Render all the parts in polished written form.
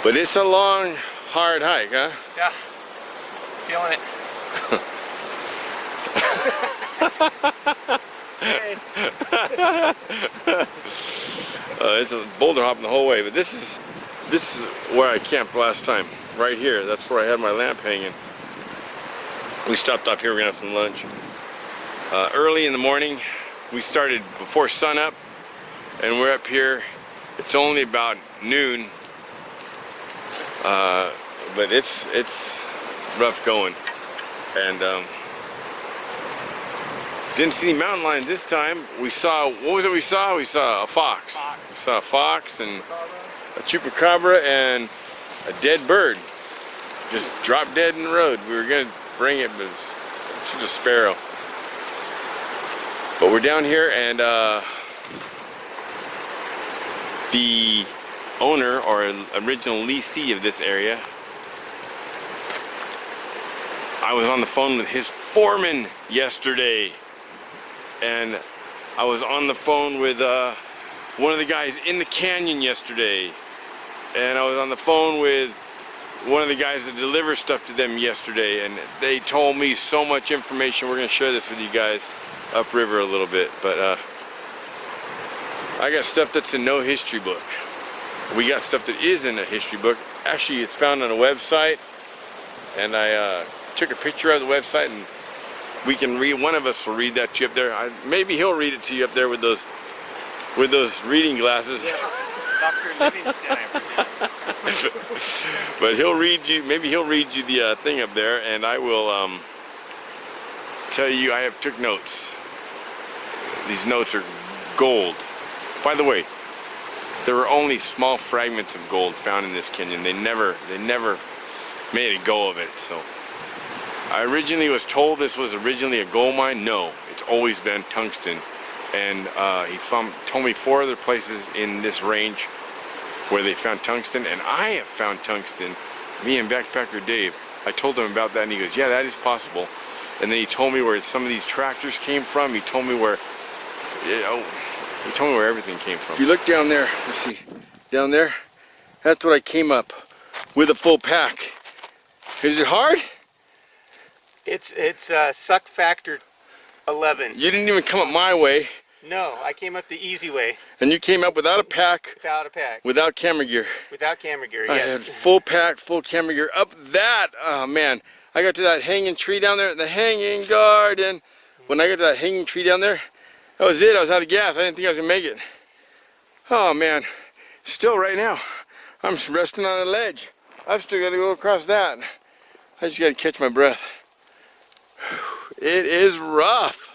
But it's a long, hard hike, huh? Yeah. Feeling it. It's a boulder hopping the whole way, but this is where I camped last time. Right here, that's where I had my lamp hanging. We stopped off here, we're gonna have some lunch. Early in the morning, we started before sunup, and we're up here. It's only about noon, but it's rough going. And didn't see any mountain lions this time. We saw, what was it we saw? We saw a fox. We saw a fox and a chupacabra and a dead bird. Just dropped dead in the road. We were gonna bring it, but it's just a sparrow. But we're down here, and the owner or original leasee of this area, I was on the phone with his foreman yesterday, and I was on the phone with one of the guys in the canyon yesterday, and I was on the phone with one of the guys that delivers stuff to them yesterday, and they told me so much information. We're going to share this with you guys upriver a little bit, but I got stuff that's in no history book. We got stuff that is in a history book. Actually, it's found on a website, and I took a picture of the website, and we can read. One of us will read that to you up there. Maybe he'll read it to you up there with those reading glasses. Yeah, Dr. Livingston, I presume. But he'll read you. Maybe he'll read you the thing up there, and I will tell you. I have took notes. These notes are gold. By the way, there were only small fragments of gold found in this canyon. They never made a go of it. So I originally was told this was originally a gold mine. No, it's always been tungsten. And he told me 4 other places in this range where they found tungsten, and I have found tungsten. Me and Backpacker Dave. I told him about that, and he goes, "Yeah, that is possible." And then he told me where some of these tractors came from. He told me where, you know, he told me where everything came from. If you look down there, let's see, down there, that's what I came up with, a full pack. Is it hard? It's suck factor 11. You didn't even come up my way. No, I came up the easy way. And you came up without a pack. Without a pack. Without camera gear. Without camera gear, I yes. had full pack, full camera gear up that. Oh man, I got to that hanging tree down there, the hanging garden. When I got to that hanging tree down there, that was it. I was out of gas. I didn't think I was gonna make it. Oh man, still right now, I'm resting on a ledge. I've still got to go across that. I just got to catch my breath. It is rough.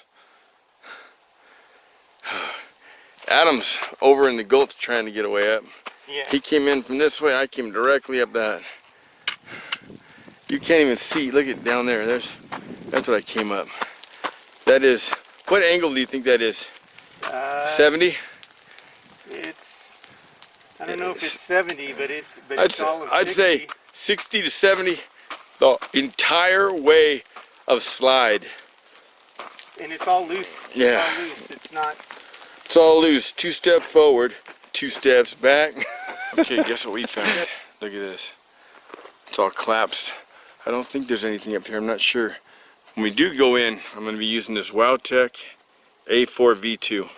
Adam's over in the gulch trying to get away up. Yeah. He came in from this way. I came directly up that. You can't even see. Look at down there. That's what I came up. That is. What angle do you think that is? 70? I don't know if it's 70, but it's all of 60. I'd say 60 to 70 the entire way of slide. And it's all loose. Yeah. It's all loose. It's not. It's all loose. 2 steps forward, 2 steps back. Okay, guess what we found? Look at this. It's all collapsed. I don't think there's anything up here. I'm not sure. When we do go in, I'm going to be using this Wowtech A4 V2.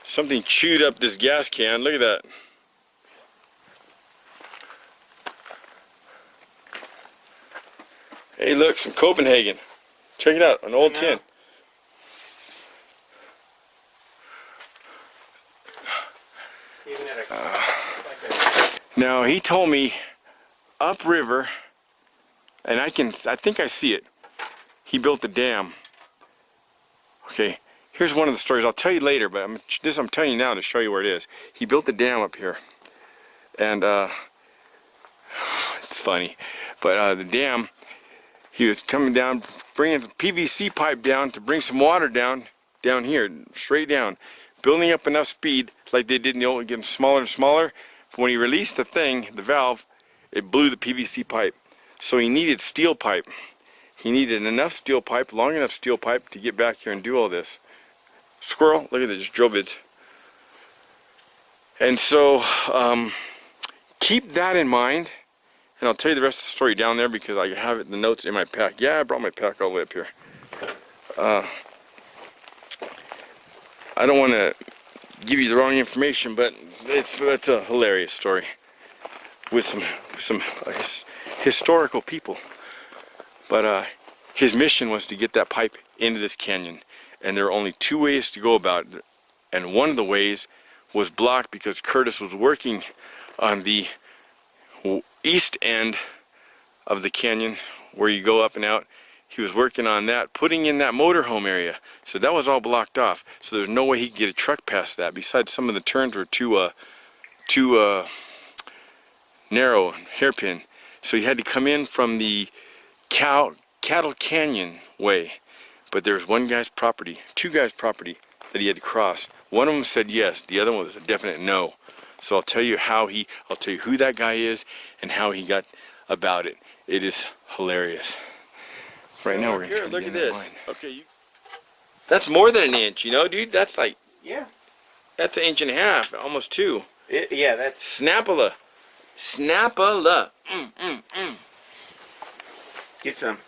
Something chewed up this gas can. Look at that. Hey, look, some Copenhagen. Check it out, an old tin. Now he told me upriver, and I think I see it. He built the dam. Okay, here's one of the stories. I'll tell you later, but I'm telling you now to show you where it is. He built the dam up here, and it's funny, but the dam. He was coming down, bringing a PVC pipe down to bring some water down here, straight down, building up enough speed like they did in the old, getting smaller and smaller. But when he released the thing, the valve, it blew the PVC pipe. So he needed steel pipe. He needed enough steel pipe, long enough steel pipe to get back here and do all this. Squirrel, look at this, drill bits. And so keep that in mind, and I'll tell you the rest of the story down there because I have it, the notes in my pack. Yeah, I brought my pack all the way up here. I don't want to give you the wrong information, but it's a hilarious story with some historical people. But his mission was to get that pipe into this canyon, and there are only 2 ways to go about it, and one of the ways was blocked because Curtis was working on the east end of the canyon where you go up and out. He was working on that, putting in that motorhome area, so that was all blocked off, so there's no way he could get a truck past that. Besides, some of the turns were too narrow, hairpin, so he had to come in from the Cattle Canyon way. But there was one guy's property, 2 guys' property that he had to cross. One of them said yes, the other one was a definite no. So I'll tell you I'll tell you who that guy is and how he got about it. It is hilarious. Right now we're gonna look at this. Okay, that's more than an inch, you know, dude. That's like, yeah, that's 1.5 inches, almost 2. Yeah, that's Snapala. Get some.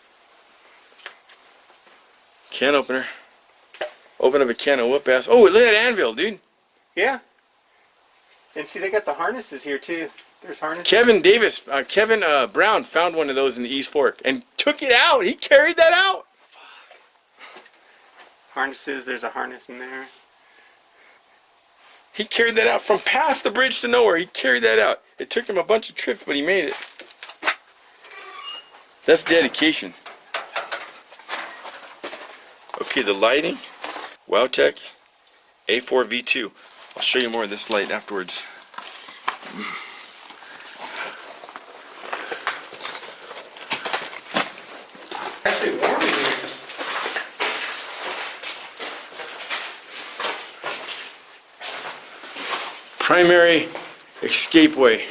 Can opener. Open up a can of whoop ass. Oh, look at that anvil, dude. Yeah. And see, they got the harnesses here too. There's harnesses. Kevin Brown found one of those in the East Fork and took it out. He carried that out. Fuck. Harnesses, there's a harness in there. He carried that out from past the bridge to nowhere. He carried that out. It took him a bunch of trips, but he made it. That's dedication. Okay, the lighting. Wowtech A4V2. I'll show you more of this light afterwards. Actually warm in here. Primary escapeway.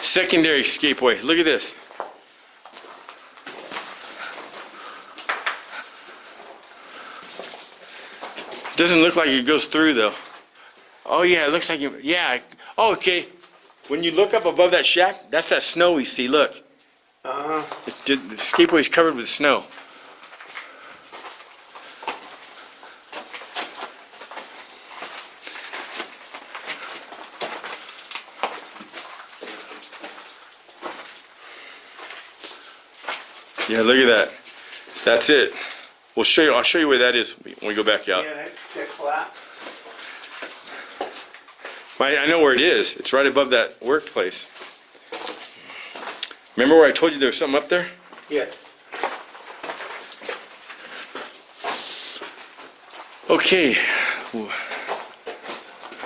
Secondary escapeway. Look at this. Doesn't look like it goes through though. Oh yeah, it looks like it, yeah. Oh, okay. When you look up above that shack, that's that snow we see. Look. The escapeway is covered with snow. Yeah, look at that. That's it. We'll show you. I'll show you where that is when we go back out. Yeah, that collapsed. I know where it is. It's right above that workplace. Remember where I told you there was something up there? Yes. Okay.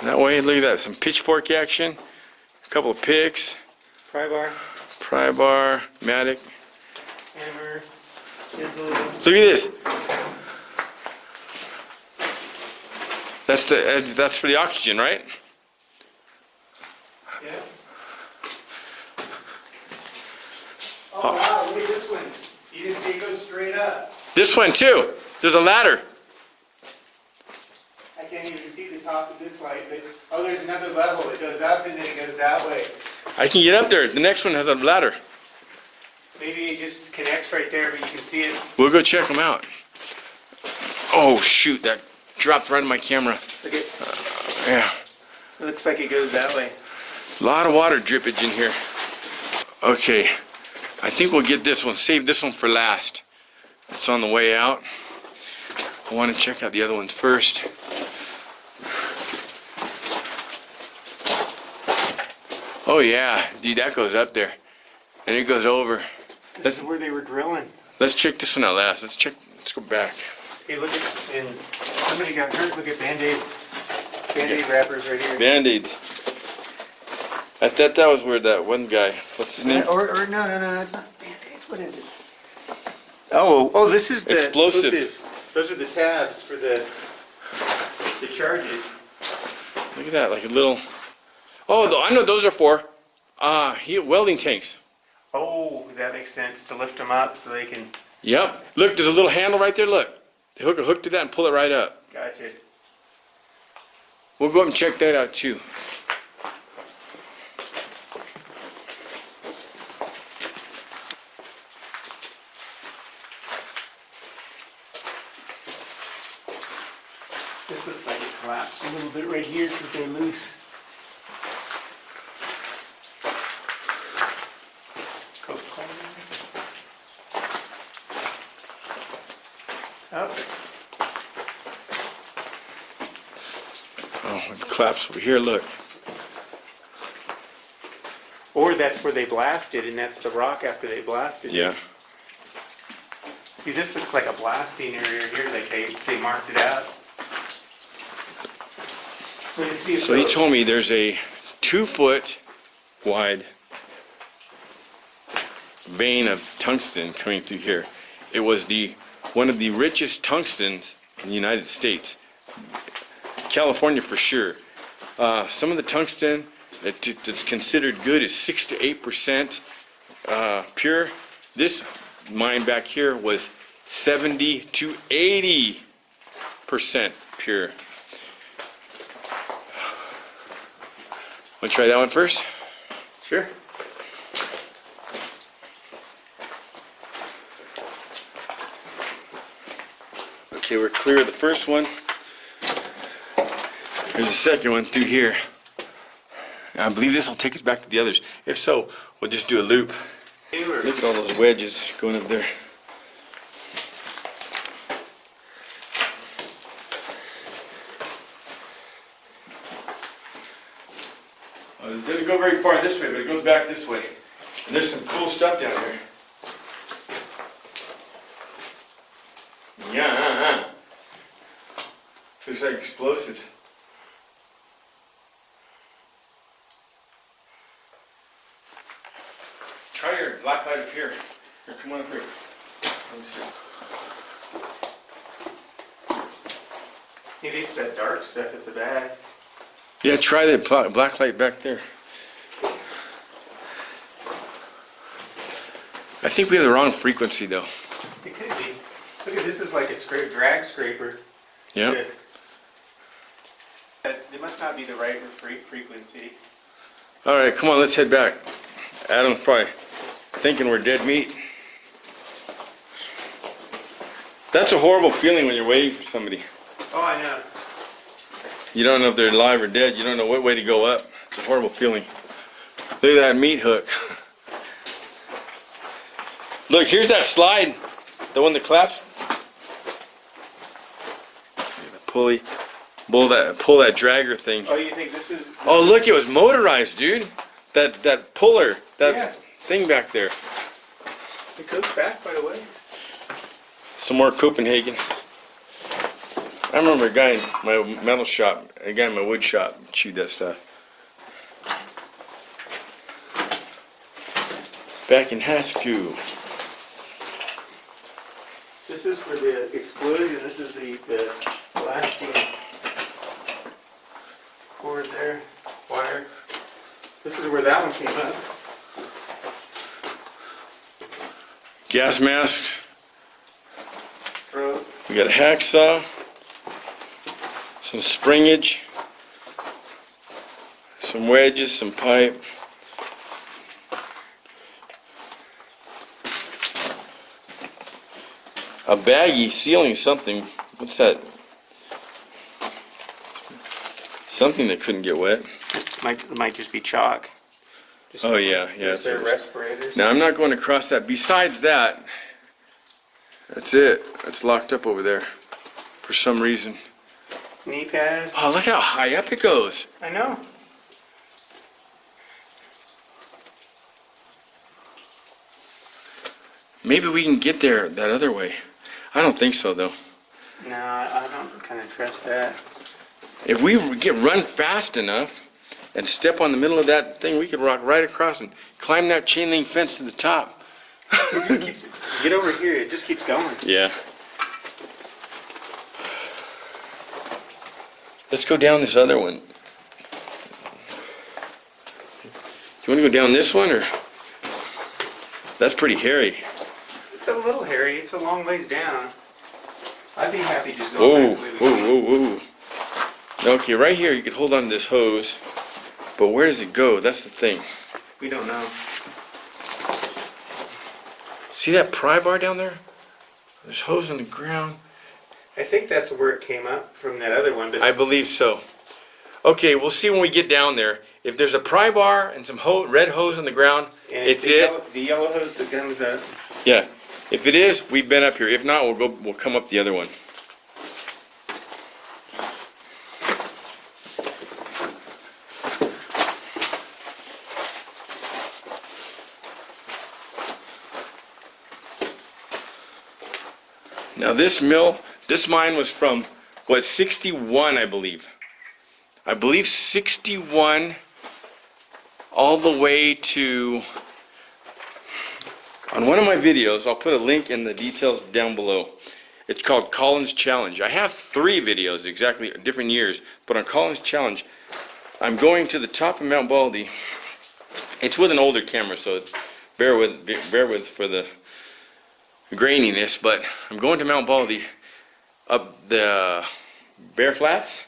That way, look at that. Some pitchfork action. A couple of picks. Pry bar, matic. hammer, chisel. Look at this. That's for the oxygen, right? Yeah. Oh wow, look at this one. You didn't see it go straight up. This one too. There's a ladder. I can't even see the top of this light, but oh, there's another level. It goes up and then it goes that way. I can get up there. The next one has a ladder. Maybe it just connects right there, but you can see it. We'll go check them out. Oh shoot, that dropped right in my camera. Look at. Yeah. It looks like it goes that way. A lot of water drippage in here. Okay, I think we'll get this one. Save this one for last. It's on the way out. I want to check out the other ones first. Oh yeah, dude, that goes up there. And it goes over. This is where they were drilling. Let's check this one out last. Let's go back. Hey, look at, and somebody got hurt. Look at Band-Aid. Band-Aid wrappers right here. Band-Aids. I thought that was where that one guy, what's his name? Or no, it's not Band-Aids. What is it? Oh, this is the explosive. Those are the tabs for the charges. Look at that, like a little. Oh, I know what those are for. Welding tanks. Oh, that makes sense, to lift them up so they can. Yep. Look, there's a little handle right there. Look. They hook to that and pull it right up. Gotcha. We'll go up and check that out too. This looks like it collapsed a little bit right here because they're loose. Oh. Oh, it collapsed over here, look. Or that's where they blasted, and that's the rock after they blasted. Yeah. See, this looks like a blasting area here, like they marked it out. Let me see if So he those- told me there's a 2-foot wide vein of tungsten coming through here. It was one of the richest tungstens in the United States. California for sure. Some of the tungsten that's considered good is 6 to 8% pure. This mine back here was 70 to 80% pure. Want to try that one first? Sure. Okay, we're clear of the first one. Here's the second one through here. I believe this will take us back to the others. If so, we'll just do a loop. Look at all those wedges going up there. It doesn't go very far this way, but it goes back this way. And there's some cool stuff down here. Yeah. Looks like explosives. Try your black light up here. Here, come on up here. Let me see. Maybe it's that dark stuff at the back. Yeah, try that black light back there. I think we have the wrong frequency though. It could be. Look at this, is like a drag scraper. Yeah. It must not be the right frequency. All right, come on, let's head back. Adam's probably thinking we're dead meat. That's a horrible feeling when you're waiting for somebody. Oh, I know. You don't know if they're alive or dead. You don't know what way to go up. It's a horrible feeling. Look at that meat hook. Look, here's that slide. The one that collapsed. The pulley. Pull that dragger thing. Oh, you think this is... Oh, look, it was motorized, dude. That puller, that Yeah. thing back there. It goes back quite a way. Some more Copenhagen. I remember a guy in my metal shop, a guy in my wood shop, chewed that stuff. Back in high school. This is for the explosion. This is the blasting cord there, wire. This is where that one came up. Gas mask. Throat. We got a hacksaw. Some springage. Some wedges, some pipe. A baggie sealing something. What's that? Something that couldn't get wet. It might just be chalk. Just Oh yeah, yeah. Just their respirators. Now I'm not going across that. Besides that, that's it. It's locked up over there for some reason. Knee pad. Oh, look how high up it goes. I know. Maybe we can get there that other way. I don't think so though. No, I don't kind of trust that. If we run fast enough and step on the middle of that thing, we could rock right across and climb that chain link fence to the top. It just keeps, get over here. It just keeps going. Yeah. Let's go down this other one. You want to go down this one, or? That's pretty hairy. It's a little hairy. It's a long ways down. I'd be happy just going Whoa, back the way we whoa, came. whoa, whoa. Okay, right here you could hold on to this hose, but where does it go? That's the thing. We don't know. See that pry bar down there? There's hose on the ground. I think that's where it came up from that other one, but I believe so. Okay, we'll see when we get down there. If there's a pry bar and some red hose on the ground, and it's it. The yellow hose that comes up. Yeah. If it is, we've been up here. If not, we'll come up the other one. Now this mine was from, what, 61, I believe. I believe 61 all the way to, on one of my videos, I'll put a link in the details down below. It's called Collins Challenge. I have 3 videos, exactly different years, but on Collins Challenge, I'm going to the top of Mount Baldy. It's with an older camera, so bear with for the graininess, but I'm going to Mount Baldy up the Bear Flats,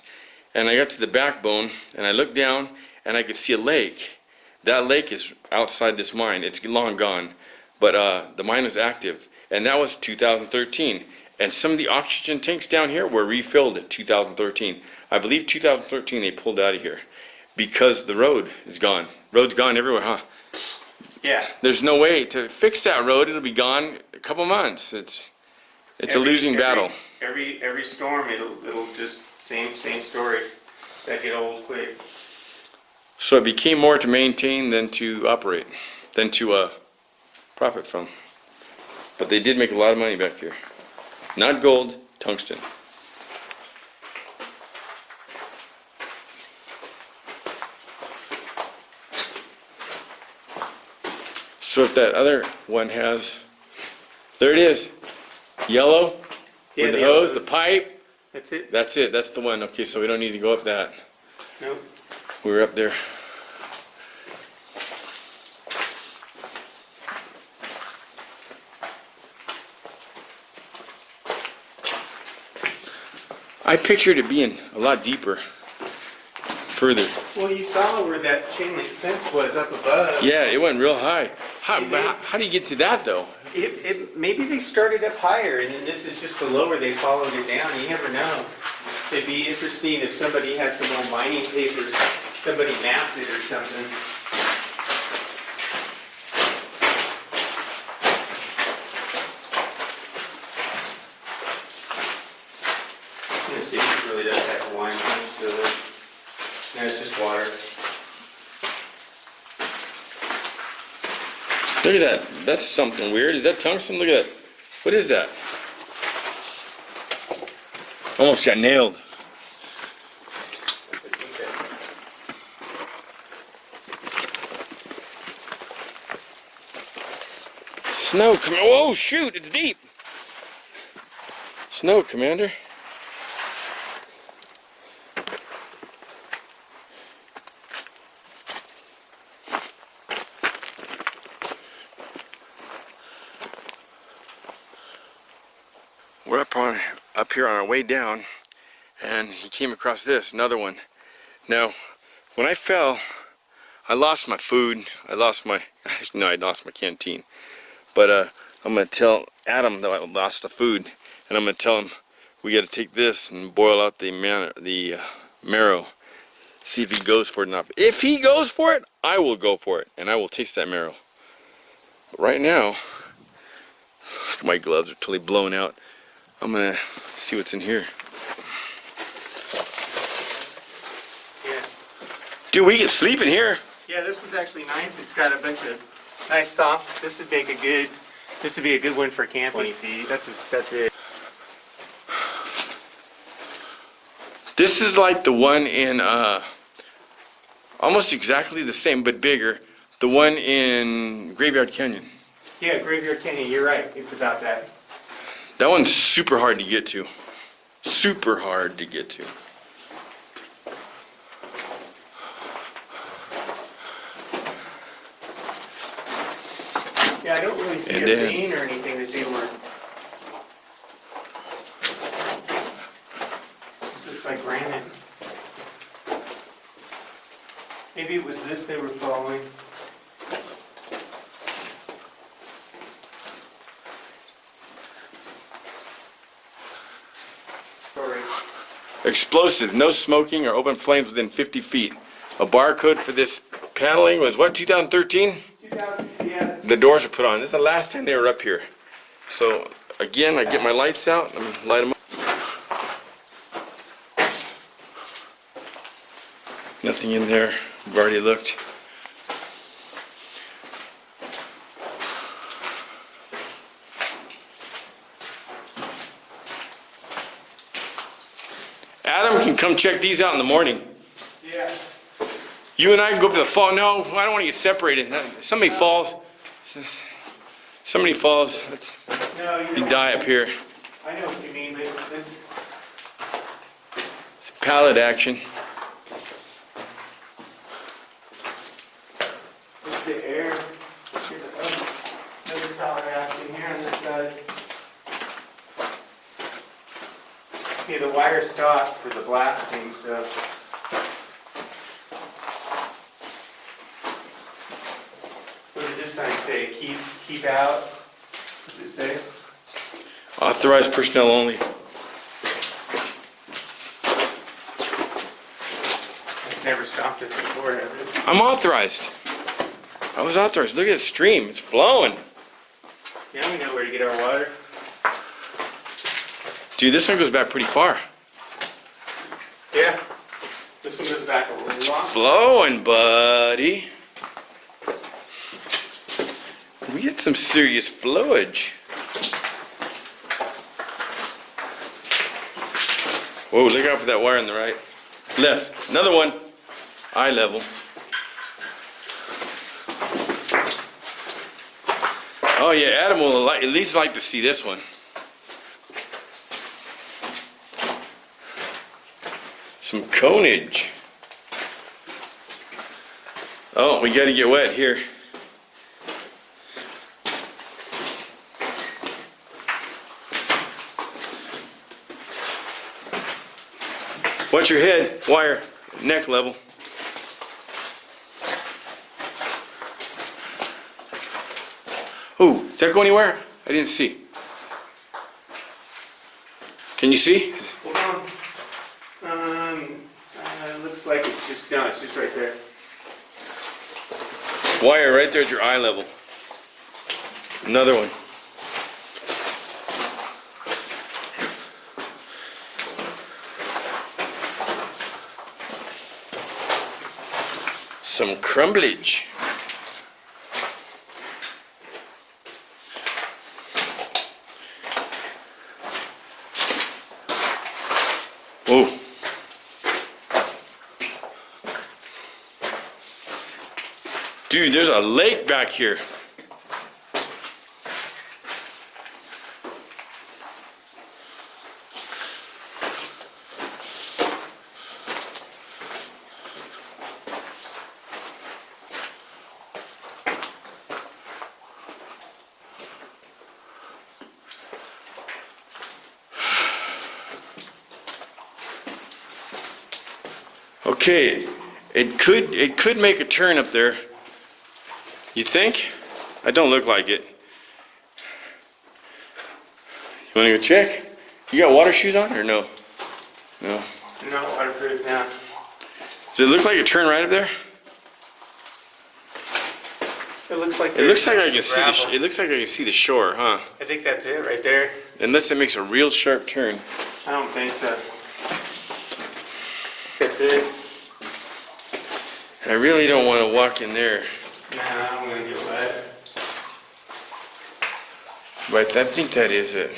and I got to the backbone and I looked down and I could see a lake. That lake is outside this mine. It's long gone, but the mine was active, and that was 2013. And some of the oxygen tanks down here were refilled in 2013. I believe 2013 they pulled out of here because the road is gone. Road's gone everywhere, huh? Yeah. There's no way to fix that road. It'll be gone a couple months. It's a losing battle. Every storm, it'll just same story. That get old quick. So it became more to maintain than to operate, than to profit from. But they did make a lot of money back here. Not gold, tungsten. So if that other one has, there it is, yellow, Yeah, with the yellow hose, the pipe. That's it. That's it, that's the one. Okay, so we don't need to go up that. Nope. We were up there. I pictured it being a lot deeper, further. Well, you saw where that chain link fence was up above. Yeah, it went real high. How It did. how do you get to that though? Maybe they started up higher, and then this is just the lower. They followed it down. You never know. It'd be interesting if somebody had some old mining papers. Somebody mapped it or something. I'm gonna see if it really does have a line punch to it. No, it's just water. Look at that. That's something weird. Is that tungsten? Look at that. What is that? Almost got nailed. Snow, oh shoot, it's deep. Snow, Commander. We're up here on our way down, and he came across this, another one. Now, when I fell, I lost my food. I lost my canteen. But I'm gonna tell Adam that I lost the food, and I'm gonna tell him we got to take this and boil out the marrow. See if he goes for it or not. If he goes for it, I will go for it, and I will taste that marrow. But right now, my gloves are totally blown out. I'm gonna see what's in here. Yeah. Dude, we can sleep in here. Yeah, this one's actually nice. It's got a bunch of nice soft. This would make a good. This would be a good one for camping. 20 feet. That's it. This is like the one in almost exactly the same but bigger. The one in Graveyard Canyon. Yeah, Graveyard Canyon. You're right. It's about that. That one's super hard to get to. Super hard to get to. Yeah, I don't really see And a then- vein or anything that they were. This looks like granite. Maybe it was this they were following. Sorry. Explosive, no smoking or open flames within 50 feet. A barcode for this paneling was what, 2013? 2000, yeah. The doors are put on. This is the last time they were up here. So again, I get my lights out and light them up. Nothing in there. We've already looked. Adam can come check these out in the morning. Yeah. You and I can go up to the fall. No, I don't want to get separated. Somebody falls. Somebody falls. No, You die up here. I know what you mean, but it's It's pallet action. the air. Another tower action here on this side. Okay, the wire stopped for the blasting, so. What did this sign say? Keep out? What's it say? Authorized personnel only. It's never stopped us before, has it? I'm authorized. I was authorized. Look at the stream. It's flowing. Yeah, we know where to get our water. Dude, this one goes back pretty far. Yeah. This one goes back a little It's long. flowing, buddy. We get some serious flowage. Whoa, look out for that wire on the right. Left. Another one. Eye level. Oh yeah, Adam will at least like to see this one. Some conage. Oh, we gotta get wet here. Watch your head, wire, neck level. Ooh, does that go anywhere? I didn't see. Can you see? Hold on. It looks like it's just, no, it's just right there. Wire right there at your eye level. Another one. Some crumblage. Whoa. Dude, there's a lake back here. Okay, it could make a turn up there. You think? I don't look like it. You want to go check? You got water shoes on or no? No. No, waterproof now. Does it look like a turn right up there? It looks like It looks like I can some see gravel. it looks like I can see the shore, huh? I think that's it right there. Unless it makes a real sharp turn. I don't think so. That's it. I really don't want to walk in there. Nah, I'm gonna get wet. But I think that is it.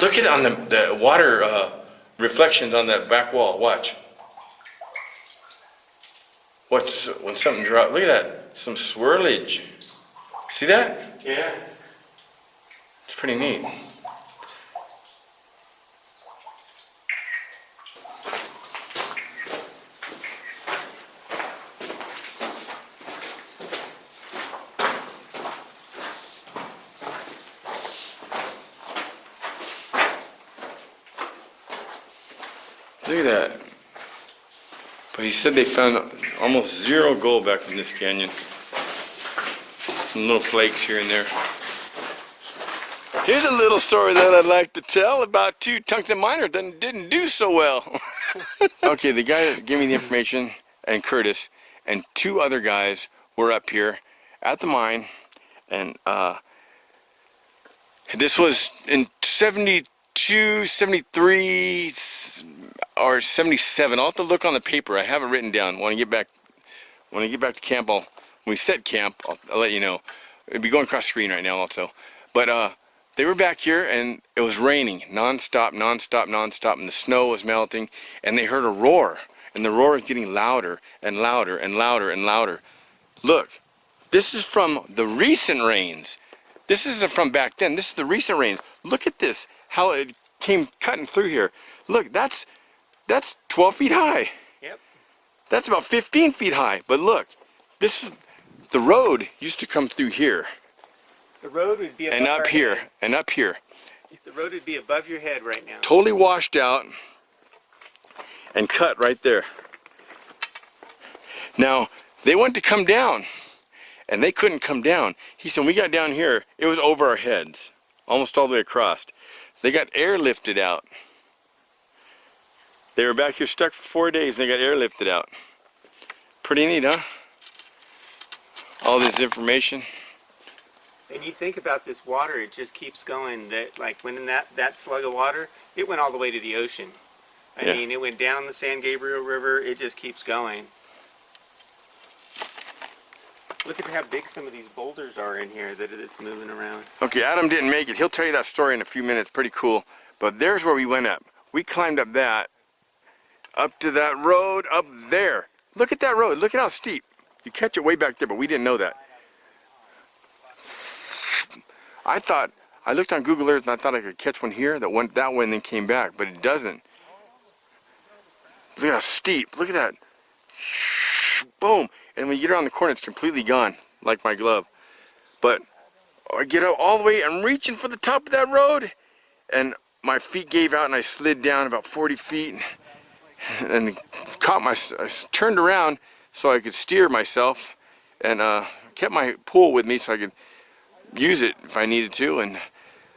Look at on the water reflections on that back wall. Watch. Watch when something drops. Look at that. Some swirlage. See that? Yeah. It's pretty neat. Look at that. But he said they found Almost zero gold back from this canyon. Some little flakes here and there. Here's a little story that I'd like to tell about two tungsten miners that didn't do so well. Okay, the guy that gave me the information, and Curtis, and two other guys were up here at the mine, and this was in 72, 73, or 77. I'll have to look on the paper. I have it written down. When I get back to camp, when we set camp, I'll let you know. It'll be going across the screen right now also. But they were back here, and it was raining non-stop, and the snow was melting, and they heard a roar, and the roar is getting louder and louder and louder and louder. Look, this is from the recent rains. This isn't from back then. This is the recent rains. Look at this, how it came cutting through here. Look, that's 12 feet high. Yep. That's about 15 feet high. But look, the road used to come through here. The road would be above And up our here, head. and up here. The road would be above your head right now. Totally washed out and cut right there. Now, they went to come down, and they couldn't come down. He said, when we got down here, it was over our heads, almost all the way across. They got airlifted out. They were back here stuck for 4 days, and they got airlifted out. Pretty neat, huh? All this information. And you think about this water, it just keeps going. That, like when in that slug of water, it went all the way to the ocean. I mean, it went down the San Gabriel River. It just keeps going. Look at how big some of these boulders are in here that it's moving around. Okay, Adam didn't make it. He'll tell you that story in a few minutes. Pretty cool. But there's where we went up. We climbed up to that road up there. Look at that road. Look at how steep. You catch it way back there, but we didn't know that. I looked on Google Earth and I thought I could catch one here that went that way and then came back, but it doesn't. Look at how steep. Look at that. Boom. And when you get around the corner, it's completely gone, like my glove. But I get up all the way, I'm reaching for the top of that road, and my feet gave out and I slid down about 40 feet and I turned around so I could steer myself, and kept my pool with me so I could use it if I needed to,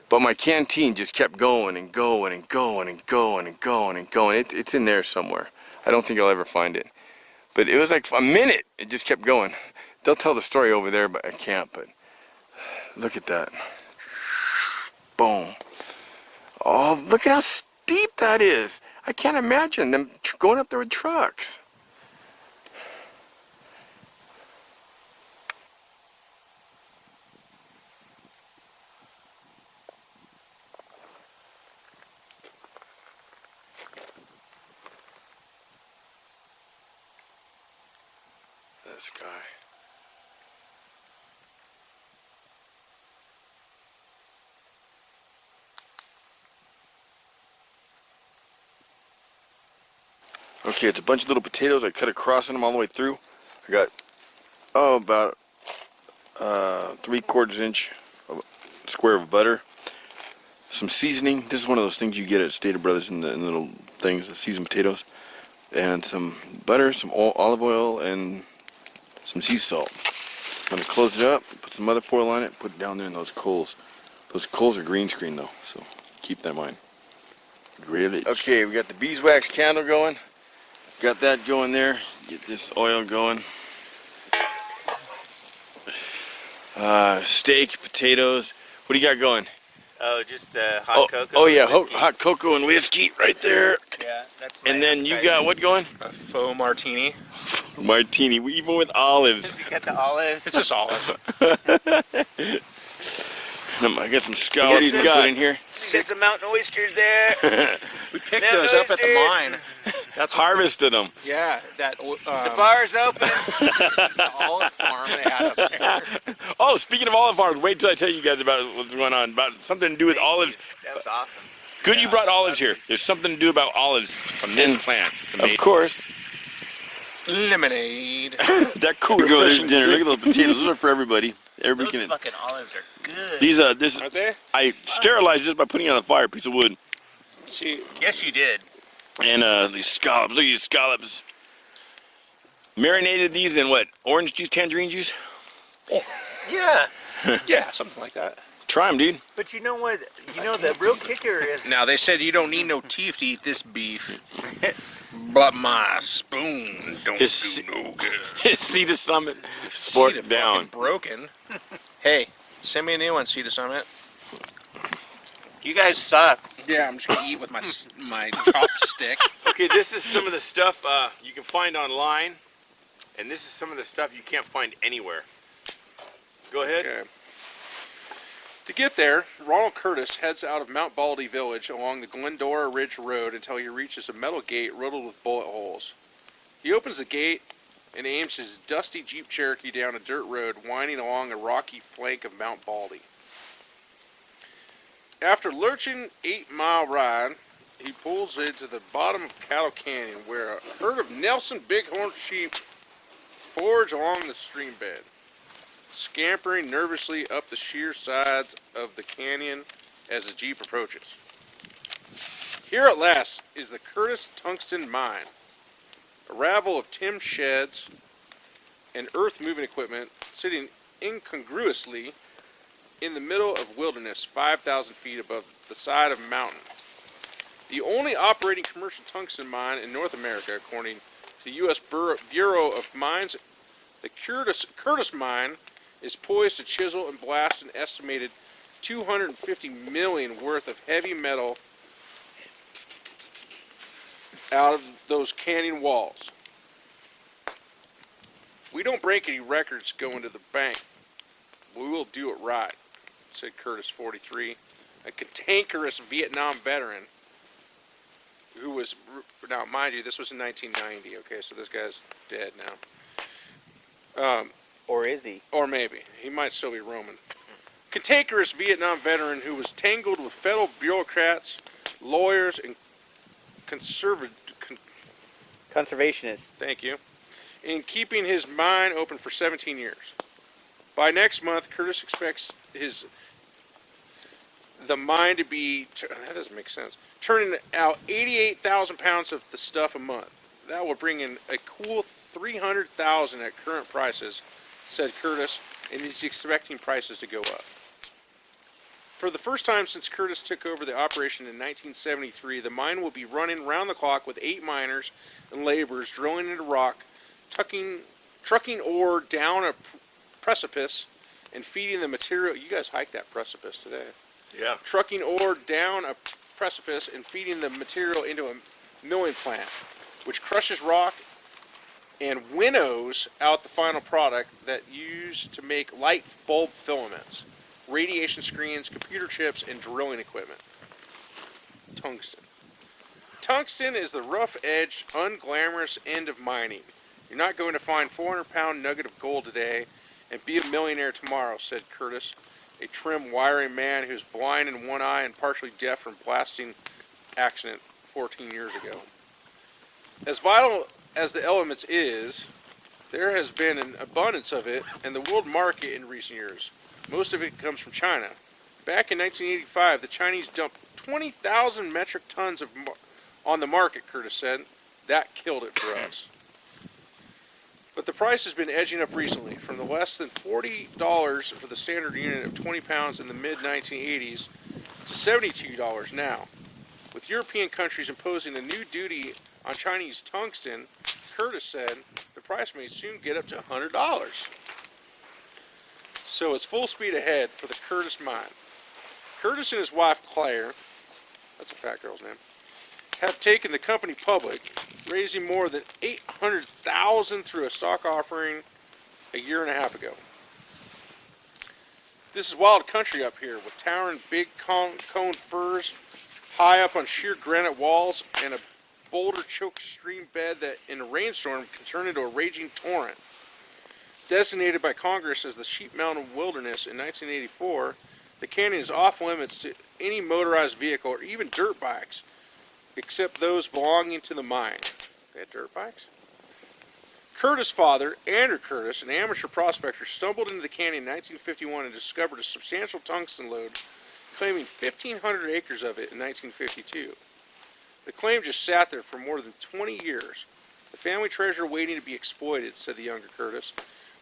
but my canteen just kept going and going and going and going and going and going. It's in there somewhere. I don't think I'll ever find it. But it was like a minute, it just kept going. They'll tell the story over there at camp, but look at that. Boom. Oh, look at how steep that is. I can't imagine them going up there with trucks. This guy. Okay, it's a bunch of little potatoes. I cut across on them all the way through. I got, about 3/4 inch of square of butter. Some seasoning. This is one of those things you get at Stater Brothers in the little things, the seasoned potatoes. And some butter, some olive oil, and some sea salt. I'm going to close it up, put some other foil on it, put it down there in those coals. Those coals are green screen though, so keep that in mind. Really? Okay, we got the beeswax candle going. Got that going there. Get this oil going. Steak, potatoes. What do you got going? Oh, just hot cocoa. Oh yeah, and whiskey. hot cocoa and whiskey right there. Yeah, that's my And then you appetizer. got what going? A faux martini. Martini, even with olives. You got the olives. It's just olive. I got some scallops to put in here. You got some mountain oysters there. We picked Them those up at the oysters. mine. That's harvested them. Yeah, that The bar's open. olive farm they had up there. Oh, speaking of olive farms, wait till I tell you guys about what's going on. About something to do with olives. That was awesome. Good you brought olives here. There's something to do about olives from this plant. Of course. Lemonade. That cool refreshing dinner. Look at those potatoes. Those are for everybody. Everybody Those can. fucking olives are good. This Aren't they? I sterilized just by putting it on the fire, a piece of wood. See, Yes, you did. And these scallops. Look at these scallops. Marinated these in what? Orange juice, tangerine juice? Yeah. Yeah, something like that. Try them, dude. But you know what? You know the real kicker is. Now, they said you don't need no teeth to eat this beef. But my spoon don't His- do no good. See the summit. Seed Fork down. broken. Hey, send me a new one, Seed of Summit. You guys suck. Yeah, I'm just gonna eat with my chopstick. Okay, this is some of the stuff you can find online, and this is some of the stuff you can't find anywhere. Go ahead. Okay. To get there, Ronald Curtis heads out of Mount Baldy Village along the Glendora Ridge Road until he reaches a metal gate riddled with bullet holes. He opens the gate and aims his dusty Jeep Cherokee down a dirt road winding along a rocky flank of Mount Baldy. After lurching 8-mile ride, he pulls into the bottom of Cattle Canyon, where a herd of Nelson Bighorn sheep forage along the stream bed, scampering nervously up the sheer sides of the canyon as the Jeep approaches. Here at last is the Curtis Tungsten Mine, a ravel of tin sheds and earth-moving equipment sitting incongruously in the middle of wilderness 5,000 feet above the side of a mountain. The only operating commercial tungsten mine in North America, according to the U.S. Bureau of Mines, the Curtis Mine is poised to chisel and blast an estimated 250 million worth of heavy metal out of those canyon walls. We don't break any records going to the bank. We will do it right, said Curtis, 43, a cantankerous Vietnam veteran who was, now mind you, this was in 1990, okay, so this guy's dead now. Or is he? Or maybe. He might still be roaming. Cantankerous Vietnam veteran who was tangled with federal bureaucrats, lawyers, and Conservationist. thank you, in keeping his mine open for 17 years. By next month, Curtis expects the mine to be, that doesn't make sense, turning out 88,000 pounds of the stuff a month. That will bring in a cool 300,000 at current prices, said Curtis, and he's expecting prices to go up. For the first time since Curtis took over the operation in 1973, the mine will be running round the clock with 8 miners and laborers drilling into rock, trucking ore down a precipice, and feeding the material. You guys hiked that precipice today. Yeah. Trucking ore down a precipice and feeding the material into a milling plant, which crushes rock and winnows out the final product that used to make light bulb filaments, radiation screens, computer chips, and drilling equipment. Tungsten. Tungsten is the rough-edged, unglamorous end of mining. You're not going to find 400-pound nugget of gold today and be a millionaire tomorrow, said Curtis, a trim, wiry man who's blind in one eye and partially deaf from blasting accident 14 years ago. As vital as the elements is, there has been an abundance of it in the world market in recent years. Most of it comes from China. Back in 1985, the Chinese dumped 20,000 metric tons on the market, Curtis said. That killed it for us. But the price has been edging up recently, from the less than $40 for the standard unit of 20 pounds in the mid-1980s to $72 now. With European countries imposing a new duty on Chinese tungsten, Curtis said the price may soon get up to $100. So it's full speed ahead for the Curtis mine. Curtis and his wife Claire, that's a fat girl's name, have taken the company public, raising more than $800,000 through a stock offering a year and a half ago. This is wild country up here, with towering big cone firs high up on sheer granite walls and a boulder-choked stream bed that in a rainstorm can turn into a raging torrent. Designated by Congress as the Sheep Mountain Wilderness in 1984, the canyon is off limits to any motorized vehicle or even dirt bikes, except those belonging to the mine. They had dirt bikes? Curtis' father, Andrew Curtis, an amateur prospector, stumbled into the canyon in 1951 and discovered a substantial tungsten lode, claiming 1,500 acres of it in 1952. The claim just sat there for more than 20 years. The family treasure waiting to be exploited, said the younger Curtis,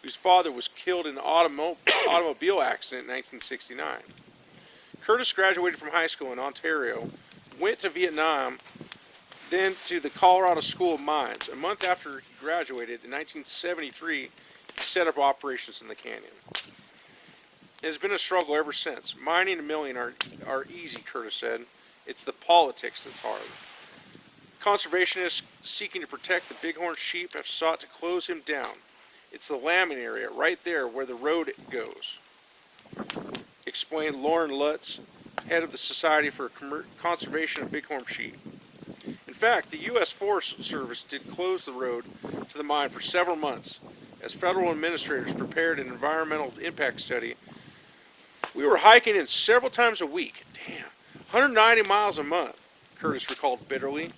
whose father was killed in an automobile accident in 1969. Curtis graduated from high school in Ontario, went to Vietnam, then to the Colorado School of Mines. A month after he graduated, in 1973, he set up operations in the canyon. It has been a struggle ever since. Mining and milling are easy, Curtis said. It's the politics that's hard. Conservationists seeking to protect the bighorn sheep have sought to close him down. It's the lambing area, right there where the road goes, explained Lauren Lutz, head of the Society for Conservation of Bighorn Sheep. In fact, the U.S. Forest Service did close the road to the mine for several months as federal administrators prepared an environmental impact study. We were hiking in several times a week. Damn, 190 miles a month, Curtis recalled bitterly.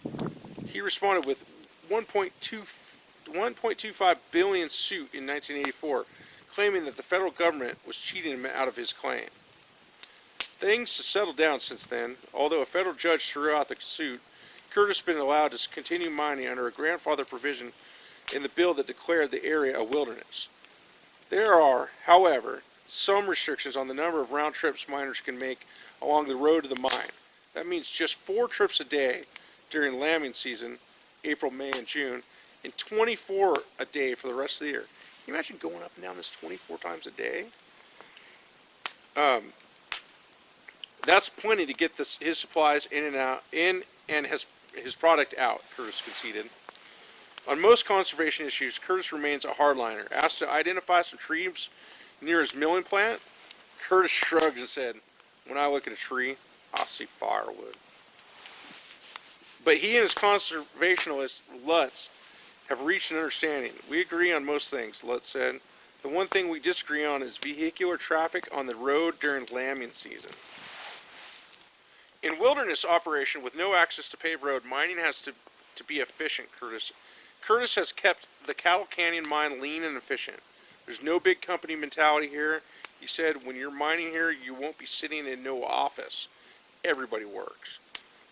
He responded with 1.25 billion suit in 1984, claiming that the federal government was cheating him out of his claim. Things have settled down since then. Although a federal judge threw out the suit, Curtis has been allowed to continue mining under a grandfather provision in the bill that declared the area a wilderness. There are, however, some restrictions on the number of round trips miners can make along the road to the mine. That means just 4 trips a day during lambing season, April, May, and June, and 24 a day for the rest of the year. Can you imagine going up and down this 24 times a day? That's plenty to get his supplies in and his product out, Curtis conceded. On most conservation issues, Curtis remains a hardliner. Asked to identify some trees near his milling plant, Curtis shrugged and said, "When I look at a tree, I see firewood." But he and his conservationist, Lutz, have reached an understanding. "We agree on most things," Lutz said. "The one thing we disagree on is vehicular traffic on the road during lambing season." In wilderness operation with no access to paved road, mining has to be efficient, Curtis has kept the Cattle Canyon mine lean and efficient. There's no big company mentality here. He said, "When you're mining here, you won't be sitting in no office. Everybody works."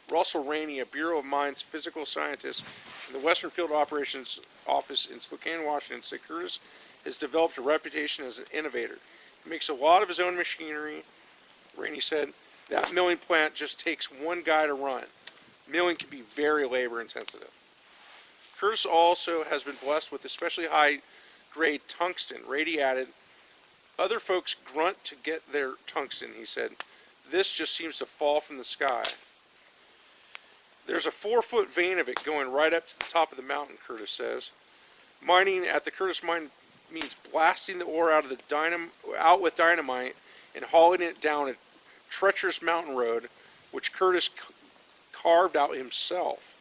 Russell Rainey, a Bureau of Mines physical scientist in the Western Field Operations Office in Spokane, Washington, said Curtis has developed a reputation as an innovator. He makes a lot of his own machinery. Rainey said, "That milling plant just takes one guy to run. Milling can be very labor intensive." Curtis also has been blessed with especially high-grade tungsten. Rainey added, "Other folks grunt to get their tungsten," he said. "This just seems to fall from the sky." There's a 4-foot vein of it going right up to the top of the mountain, Curtis says. Mining at the Curtis mine means blasting the ore out with dynamite and hauling it down a treacherous mountain road, which Curtis carved out himself,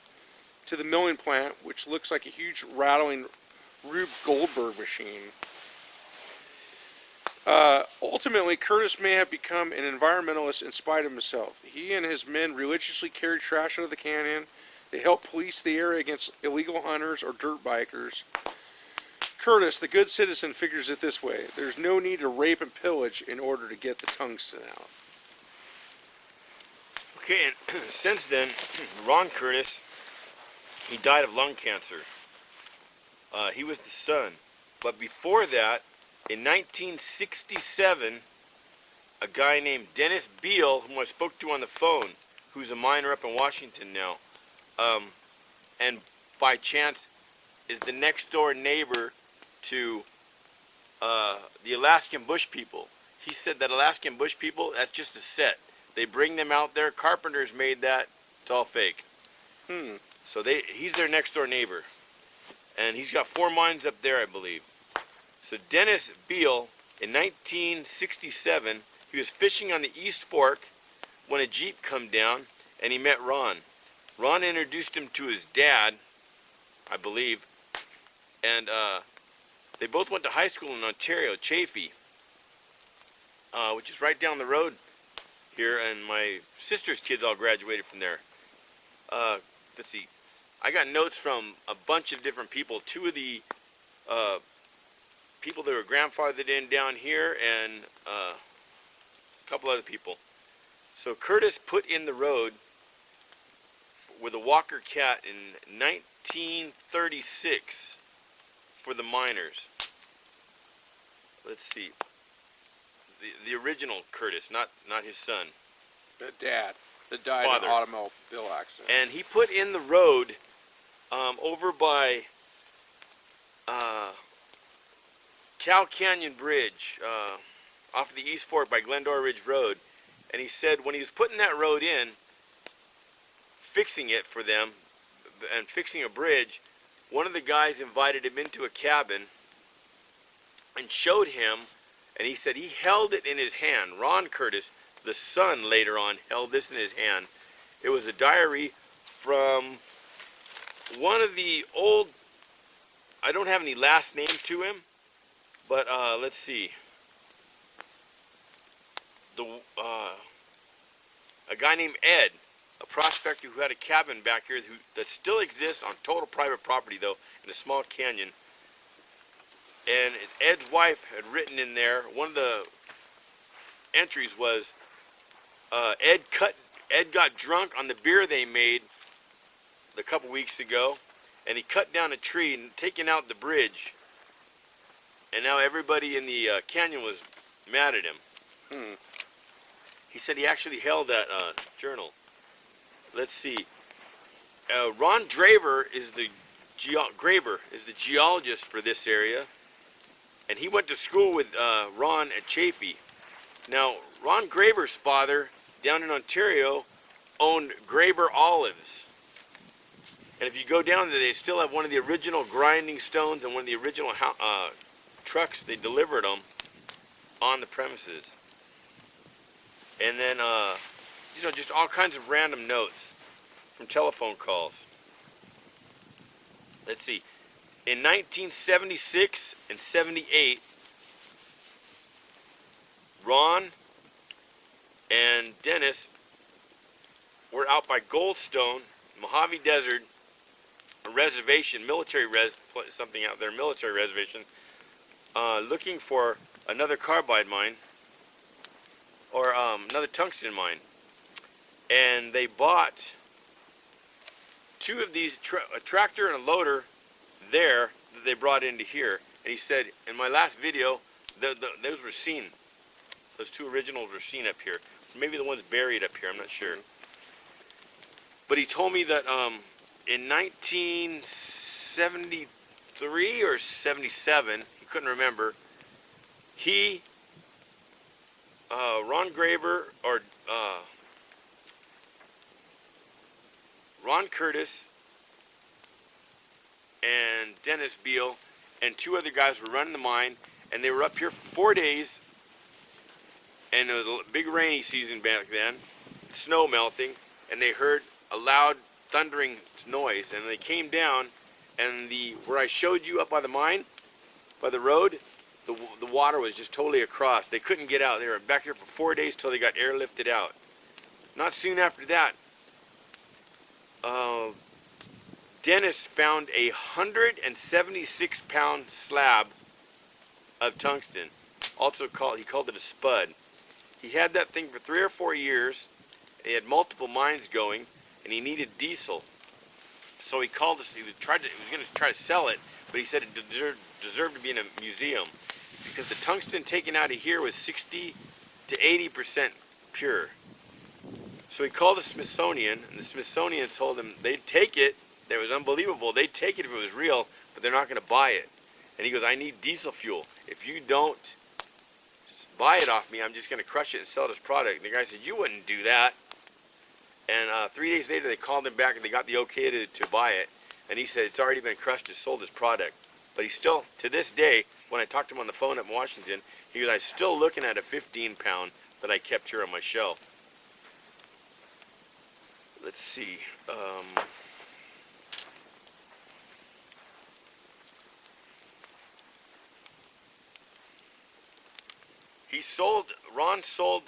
to the milling plant, which looks like a huge rattling Rube Goldberg machine. Ultimately, Curtis may have become an environmentalist in spite of himself. He and his men religiously carry trash out of the canyon. They help police the area against illegal hunters or dirt bikers. Curtis, the good citizen, figures it this way: there's no need to rape and pillage in order to get the tungsten out. Okay, and since then, Ron Curtis, he died of lung cancer. He was the son. But before that, in 1967, a guy named Dennis Beal, whom I spoke to on the phone, who's a miner up in Washington now, and by chance is the next door neighbor to the Alaskan Bush people. He said that Alaskan Bush people, that's just a set. They bring them out there. Carpenters made that. It's all fake. So he's their next door neighbor. And he's got 4 mines up there, I believe. So Dennis Beal, in 1967, he was fishing on the East Fork when a Jeep come down, and he met Ron. Ron introduced him to his dad, I believe, and they both went to high school in Ontario, Chaffee, which is right down the road here, and my sister's kids all graduated from there. Let's see, I got notes from a bunch of different people. 2 of the people that were grandfathered in down here, and a couple other people. So Curtis put in the road with a Walker Cat in 1936 for the miners. Let's see. The original Curtis, not his son. The dad that died Father. in an automobile accident. And he put in the road over by Cow Canyon Bridge, off of the East Fork by Glendora Ridge Road. And he said when he was putting that road in, fixing it for them, and fixing a bridge, one of the guys invited him into a cabin and showed him, and he said he held it in his hand. Ron Curtis, the son, later on held this in his hand. It was a diary from one of the old, I don't have any last name to him, but let's see. A guy named Ed, a prospector who had a cabin back here that still exists on total private property, though, in a small canyon. And Ed's wife had written in there, one of the entries was, Ed got drunk on the beer they made a couple weeks ago, and he cut down a tree and taken out the bridge. And now everybody in the canyon was mad at him. He said he actually held that journal. Let's see. Ron Graber is the geologist for this area, and he went to school with Ron at Chaffee. Now, Ron Graber's father, down in Ontario, owned Graber Olives. And if you go down there, they still have one of the original grinding stones and one of the original trucks they delivered them on the premises. And then, just all kinds of random notes from telephone calls. Let's see. In 1976 and 78, Ron and Dennis were out by Goldstone, Mojave Desert, a reservation, military reservation, looking for another carbide mine, or another tungsten mine. And they bought two of these, a tractor and a loader there that they brought into here. And he said, in my last video, those were seen. Those two originals were seen up here. Maybe the one's buried up here, I'm not sure. But he told me that in 1973 or 77, he couldn't remember, Ron Graber, or Ron Curtis and Dennis Beal and two other guys were running the mine, and they were up here for 4 days, and it was a big rainy season back then, snow melting, and they heard a loud thundering noise, and they came down, and where I showed you up by the mine, by the road, the water was just totally across. They couldn't get out. They were back here for 4 days till they got airlifted out. Not soon after that, Dennis found a 176-pound slab of tungsten. He called it a spud. He had that thing for 3 or 4 years. He had multiple mines going, and he needed diesel. So he called us. He was going to try to sell it, but he said it deserved to be in a museum because the tungsten taken out of here was 60 to 80% pure. So he called the Smithsonian, and the Smithsonian told him they'd take it. That was unbelievable. They'd take it if it was real, but they're not going to buy it. And he goes, I need diesel fuel. If you don't buy it off me, I'm just going to crush it and sell it as product. And the guy said, you wouldn't do that. And 3 days later, they called him back, and they got the okay to buy it. And he said, it's already been crushed and sold as product. But he still, to this day, when I talked to him on the phone up in Washington, he goes, I'm still looking at a 15-pound that I kept here on my shelf. Let's see. Ron sold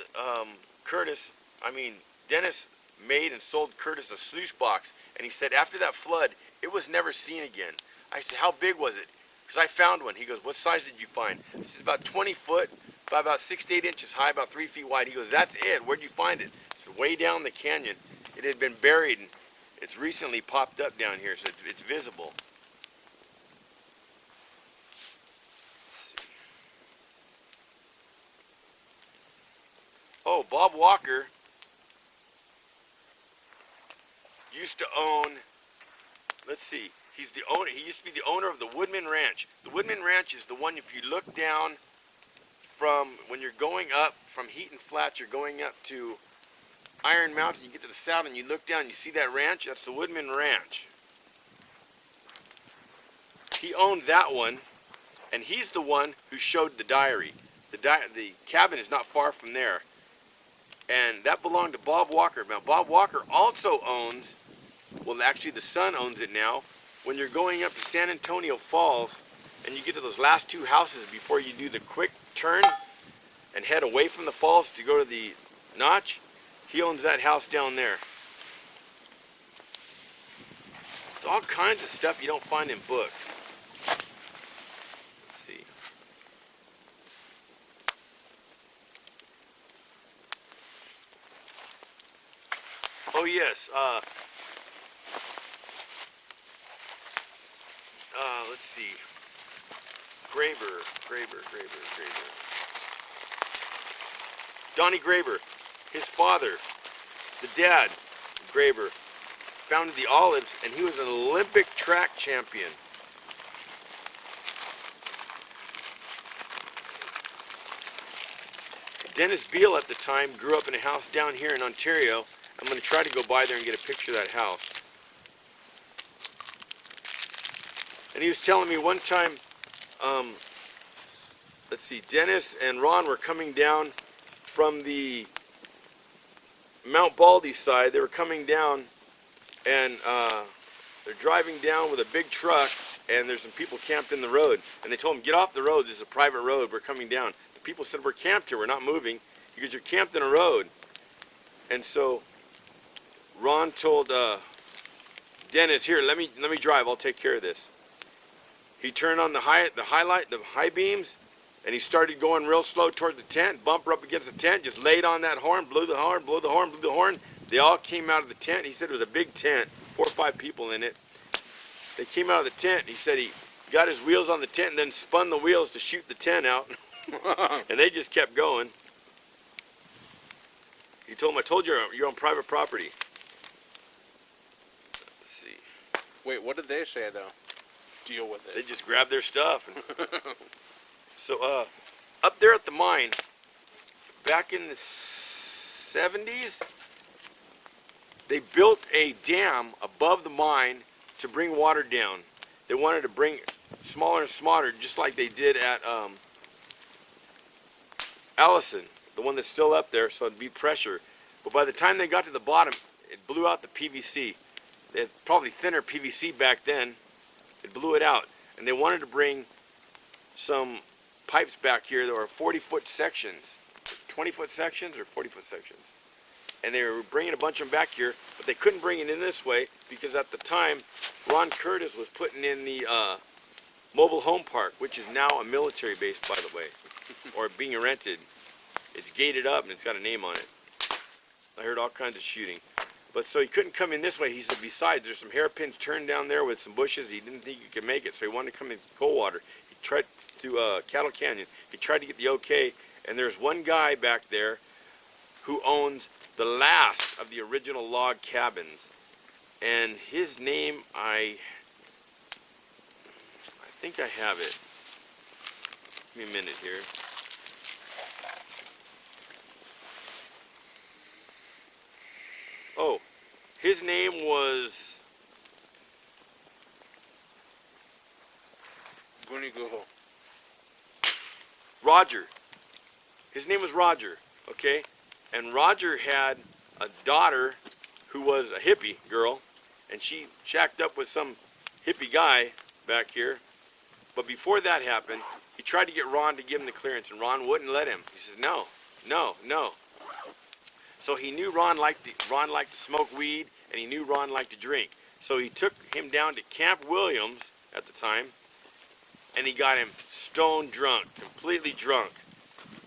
Dennis made and sold Curtis a sluice box. And he said after that flood, it was never seen again. I said, how big was it? Because I found one. He goes, what size did you find? This is about 20 foot, by about 6 to 8 inches high, about 3 feet wide. He goes, that's it. Where'd you find it? I said, way down the canyon. It had been buried It's recently popped up down here, so it's visible. Let's see. Oh, Bob Walker used to own, let's see, he's the owner, he used to be the owner of the Woodman Ranch. The Woodman Ranch is the one, if you look down from, when you're going up from Heaton Flats, you're going up to Iron Mountain, you get to the south and you look down, you see that ranch? That's the Woodman Ranch. He owned that one, and he's the one who showed the diary. The cabin is not far from there. And that belonged to Bob Walker. Now, Bob Walker also owns, well, actually the son owns it now. When you're going up to San Antonio Falls, and you get to those last two houses before you do the quick turn and head away from the falls to go to the notch, he owns that house down there. It's all kinds of stuff you don't find in books. Let's see. Oh yes, let's see. Graber. Donnie Graber, his father, the dad, Graber, founded the Olives, and he was an Olympic track champion. Dennis Beale at the time grew up in a house down here in Ontario. I'm going to try to go by there and get a picture of that house. And he was telling me one time, let's see, Dennis and Ron were coming down from the Mount Baldy side. They were coming down, and they're driving down with a big truck, and there's some people camped in the road. And they told them, get off the road, this is a private road, we're coming down. The people said, we're camped here, we're not moving, because you're camped in a road. And so Ron told Dennis, here, let me drive, I'll take care of this. He turned on the high beams, and he started going real slow toward the tent, bumper up against the tent, just laid on that horn, blew the horn, blew the horn, blew the horn. They all came out of the tent. He said it was a big tent, 4 or 5 people in it. They came out of the tent. He said he got his wheels on the tent and then spun the wheels to shoot the tent out. And they just kept going. He told him, I told you you're on private property. Let's see. Wait, what did they say, though? Deal with it. They just grabbed their stuff. And so, up there at the mine, back in the 70s, they built a dam above the mine to bring water down. They wanted to bring smaller and smaller, just like they did at Allison, the one that's still up there, so it'd be pressure. But by the time they got to the bottom, it blew out the PVC. They had probably thinner PVC back then. It blew it out. And they wanted to bring some pipes back here that were 40-foot sections, 20-foot sections or 40-foot sections. And they were bringing a bunch of them back here, but they couldn't bring it in this way because at the time, Ron Curtis was putting in the mobile home park, which is now a military base, by the way, or being rented. It's gated up and it's got a name on it. I heard all kinds of shooting. But so he couldn't come in this way. He said, besides, there's some hairpins turned down there with some bushes. He didn't think he could make it, so he wanted to come in Coldwater. He tried through Cattle Canyon. He tried to get the okay, and there's one guy back there who owns the last of the original log cabins. And his name, I think I have it. Give me a minute here. Oh, his name was Roger. His name was Roger, okay? And Roger had a daughter who was a hippie girl, and she shacked up with some hippie guy back here. But before that happened, he tried to get Ron to give him the clearance, and Ron wouldn't let him. He says, no, no, no. So he knew Ron liked to smoke weed, and he knew Ron liked to drink. So he took him down to Camp Williams at the time, and he got him stone drunk, completely drunk.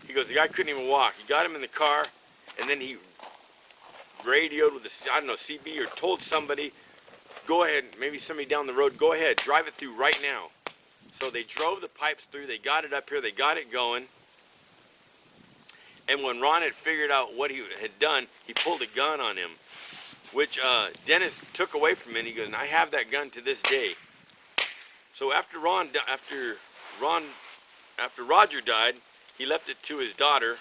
He goes, the guy couldn't even walk. He got him in the car, and then he radioed with the, I don't know, CB, or told somebody go ahead, maybe somebody down the road, go ahead, drive it through right now. So they drove the pipes through, they got it up here, they got it going. And when Ron had figured out what he had done, he pulled a gun on him, which Dennis took away from him. He goes, and I have that gun to this day. So after Roger died, he left it to his daughter,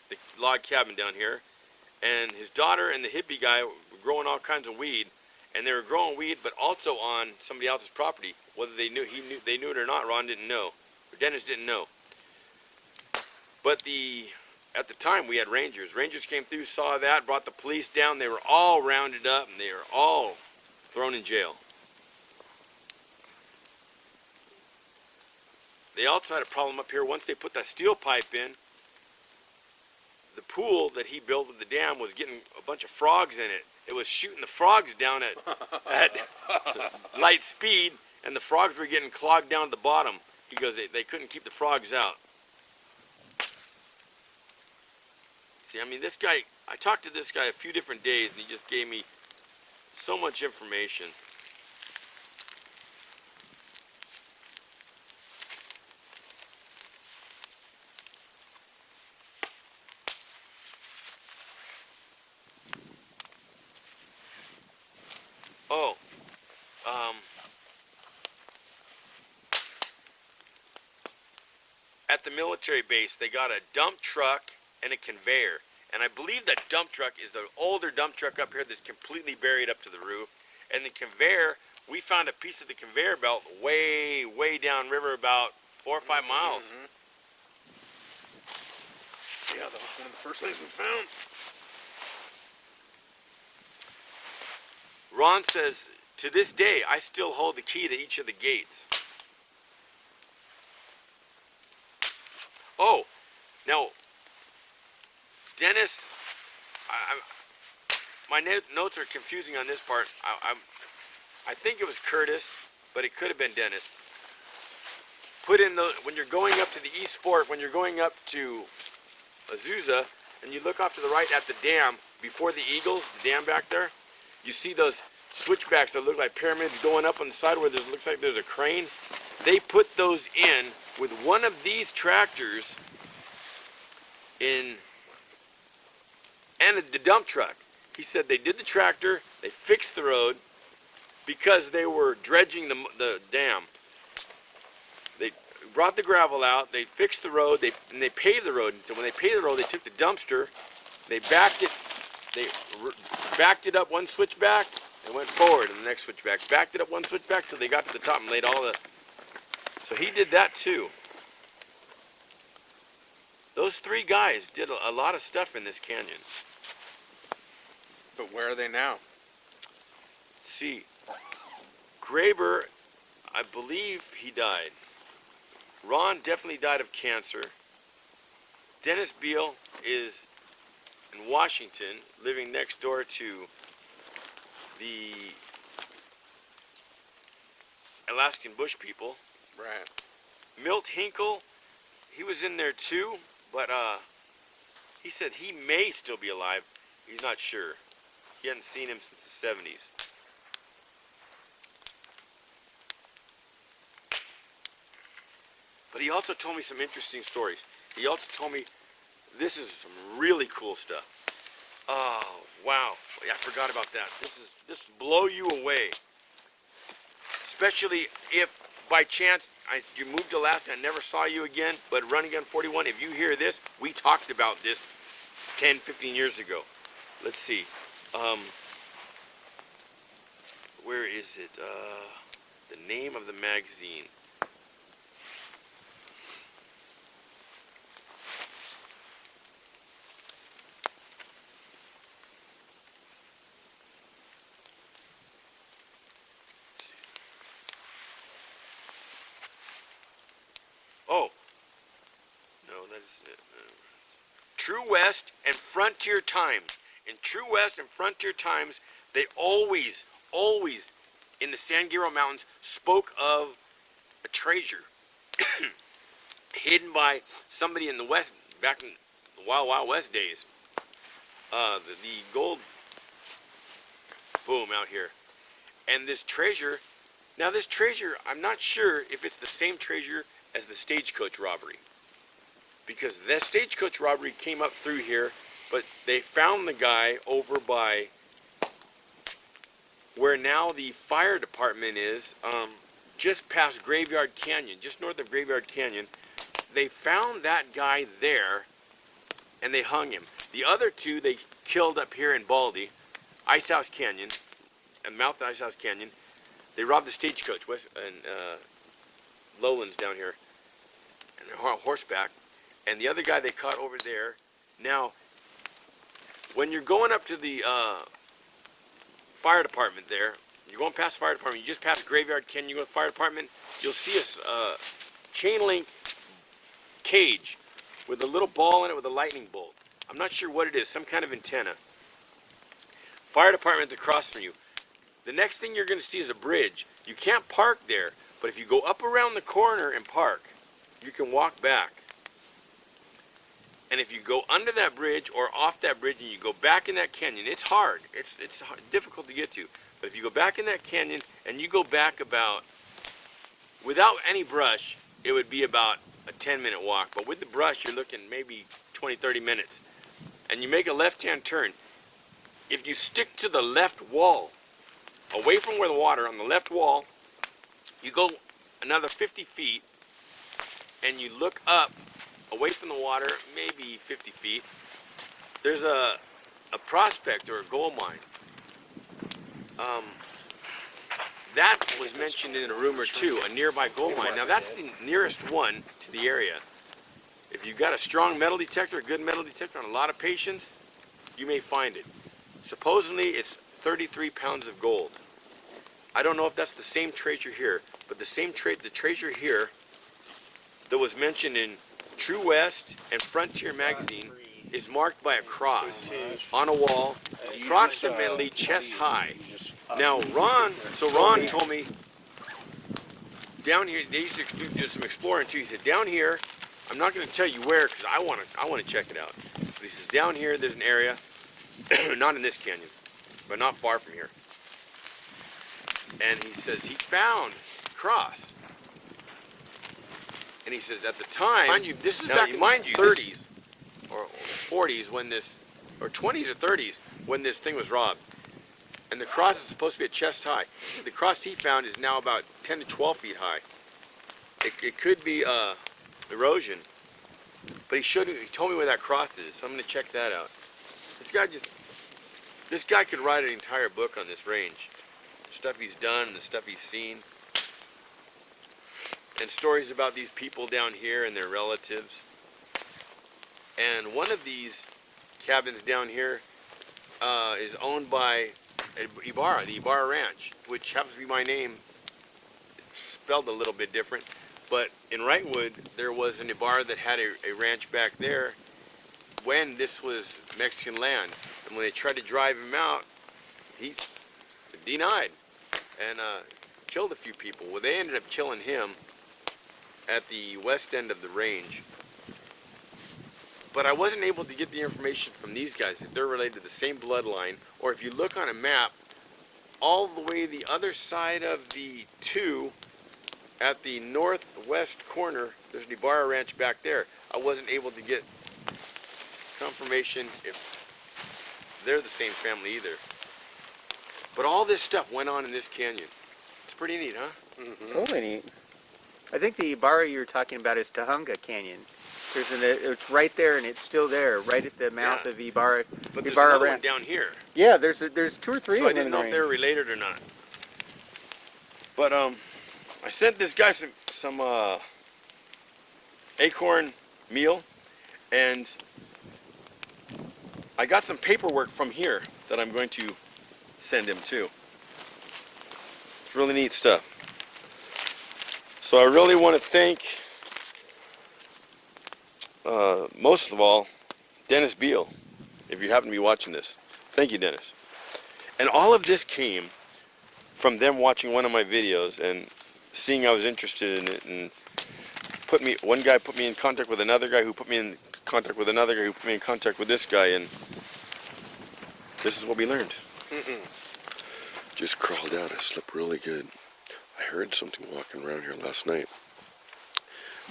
the log cabin down here, and his daughter and the hippie guy were growing all kinds of weed, and they were growing weed, but also on somebody else's property. Whether they knew it or not, Ron didn't know, or Dennis didn't know. But at the time, we had rangers. Rangers came through, saw that, brought the police down. They were all rounded up, and they were all thrown in jail. They also had a problem up here. Once they put that steel pipe in, the pool that he built with the dam was getting a bunch of frogs in it. It was shooting the frogs down at light speed, and the frogs were getting clogged down at the bottom. He goes, they couldn't keep the frogs out. See, I mean, this guy, I talked to this guy a few different days, and he just gave me so much information. Oh, at the military base, they got a dump truck and a conveyor. And I believe that dump truck is the older dump truck up here that's completely buried up to the roof. And the conveyor, we found a piece of the conveyor belt way, way down river, about 4 or 5 miles. Mm-hmm. Yeah, that was one of the first things we found. Ron says, to this day, I still hold the key to each of the gates. Oh, now, Dennis, my notes are confusing on this part. I think it was Curtis, but it could have been Dennis. Put in when you're going up to the East Fork, when you're going up to Azusa, and you look off to the right at the dam, before the Eagles, the dam back there, you see those switchbacks that look like pyramids going up on the side where there looks like there's a crane. They put those in with one of these tractors and the dump truck. He said they did the tractor, they fixed the road because they were dredging the dam. They brought the gravel out, they fixed the road, and they paved the road. And so when they paved the road, they took the dumpster, they backed it up one switchback, and went forward in the next switchback. Backed it up one switchback till they got to the top and laid all the... So he did that too. Those three guys did a lot of stuff in this canyon. But where are they now? See, Graber, I believe he died. Ron definitely died of cancer. Dennis Beal is in Washington, living next door to the Alaskan bush people. Right. Milt Hinkle, he was in there too, but he said he may still be alive. He's not sure. He hadn't seen him since the 70s. But he also told me some interesting stories. He also told me this is some really cool stuff. Oh, wow. Yeah, I forgot about that. This will blow you away. Especially if by chance you moved to Alaska and never saw you again, but Run Gun 41, if you hear this, we talked about this 10, 15 years ago. Let's see. Where is it? The name of the magazine. Oh, no, that isn't it. True West and Frontier Times. In True West and Frontier Times, they always, in the San Gabriel Mountains, spoke of a treasure hidden by somebody in the West, back in the Wild Wild West days. The gold boom out here. And this treasure, now this treasure, I'm not sure if it's the same treasure as the stagecoach robbery. Because that stagecoach robbery came up through here, but they found the guy over by where now the fire department is, just past Graveyard Canyon, just north of Graveyard Canyon. They found that guy there, and they hung him. The other two they killed up here in Baldy, Ice House Canyon, and mouth of Ice House Canyon. They robbed the stagecoach, west and lowlands down here, and they're on horseback. And the other guy they caught over there. Now, when you're going up to the fire department there, you're going past the fire department, you just pass Graveyard Canyon, you go to the fire department, you'll see a chain link cage with a little ball in it with a lightning bolt. I'm not sure what it is, some kind of antenna. Fire department's across from you. The next thing you're going to see is a bridge. You can't park there, but if you go up around the corner and park, you can walk back. And if you go under that bridge or off that bridge and you go back in that canyon, it's hard. It's hard, difficult to get to. But if you go back in that canyon and you go back about, without any brush, it would be about a 10-minute walk. But with the brush, you're looking maybe 20, 30 minutes. And you make a left-hand turn. If you stick to the left wall, away from where the water, on the left wall, you go another 50 feet and you look up away from the water, maybe 50 feet, there's a prospect or a gold mine. That was mentioned in a rumor too, a nearby gold mine. Now that's the nearest one to the area. If you've got a strong metal detector, a good metal detector, and a lot of patience, you may find it. Supposedly it's 33 pounds of gold. I don't know if that's the same treasure here, but the treasure here that was mentioned in True West and Frontier magazine is marked by a cross on a wall, approximately chest high. Now Ron told me down here, they used to do some exploring too. He said down here, I'm not going to tell you where because I want to check it out. But he says down here there's an area, not in this canyon, but not far from here. And he says he found cross. And he says at the time, mind you, this is back in the 30s or 40s when this, or 20s or 30s when this thing was robbed. And the cross is supposed to be at chest high. The cross he found is now about 10 to 12 feet high. It could be erosion, but he told me where that cross is, so I'm going to check that out. This guy could write an entire book on this range. The stuff he's done, the stuff he's seen. And stories about these people down here and their relatives. And one of these cabins down here is owned by Ibarra, the Ibarra Ranch, which happens to be my name. It's spelled a little bit different. But in Wrightwood, there was an Ibarra that had a ranch back there when this was Mexican land. And when they tried to drive him out, he denied and killed a few people. Well, they ended up killing him at the west end of the range. But I wasn't able to get the information from these guys if they're related to the same bloodline, or if you look on a map, all the way the other side of the two, at the northwest corner, there's an Ibarra Ranch back there. I wasn't able to get confirmation if they're the same family either. But all this stuff went on in this canyon. It's pretty neat, huh? Mm-hmm. Totally neat. I think the Ibarra you're talking about is Tujunga Canyon. It's right there, and it's still there, right at the mouth of Ibarra. But there's Ibarra another Ranch. one down here. Yeah, there's 2 or 3 So I of them. didn't know if they were related or not. But I sent this guy some acorn meal, and I got some paperwork from here that I'm going to send him too. It's really neat stuff. So I really want to thank, most of all, Dennis Beal, if you happen to be watching this. Thank you, Dennis. And all of this came from them watching one of my videos and seeing I was interested in it, and one guy put me in contact with another guy who put me in contact with another guy who put me in contact with this guy, and this is what we learned. Just crawled out. I slept really good. I heard something walking around here last night.